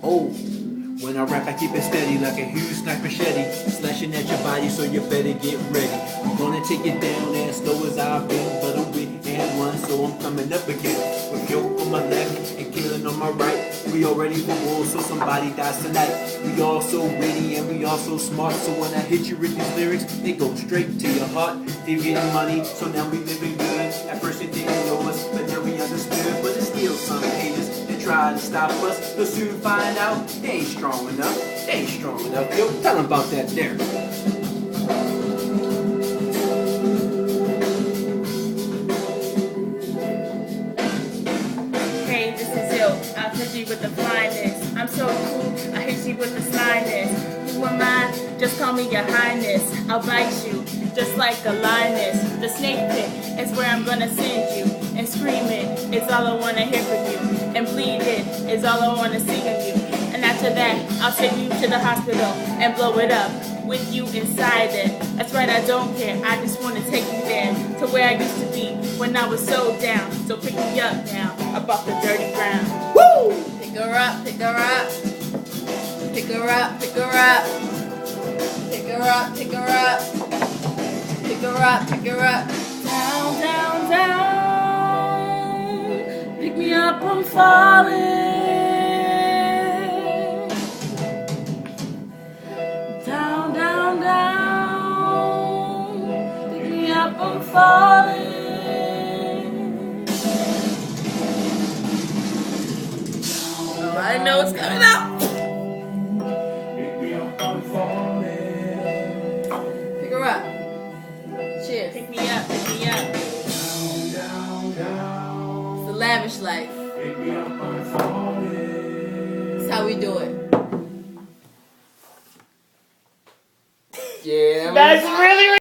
Oh, when I rap, I keep it steady like a huge sniper machete, slashing at your body, so you better get ready. I'm gonna take it down as slow as I've been, but I'm with and one, so I'm coming up again. With yoke on my left and killing on my right. We all ready for war, so somebody dies tonight. We all so witty and we all so smart, so when I hit you with these lyrics, they go straight to your heart. They're getting money, so now we living good. At first it didn't know us, but now we understood. But it's still some haters that try to stop us. They'll soon find out they ain't strong enough. They ain't strong enough. Yo, tell them about that there. Hey, this is Ill. I'll hit you with the finest. I'm so cool, I hit you with the slyness. Who am I? Just call me your highness. I'll bite you, just like a lioness. The snake pit is where I'm gonna send you. And screaming is all I wanna hear from you. And bleeding is all I wanna see of you. And after that, I'll take you to the hospital and blow it up with you inside it. That's right, I don't care. I just wanna take you there to where I used to be when I was so down. So pick me up now, above the dirty ground. Woo! Pick her up, pick her up. Pick her up, pick her up. Pick her up, pick her up. Pick her up, pick her up. Down, down, down. Pick me up, I'm falling. Down, down, down. Pick me up, I'm falling. I know it's coming up. Pick her up. Cheers. Pick me up, pick me up. It's the lavish life. That's how we do it. Yeah, That's really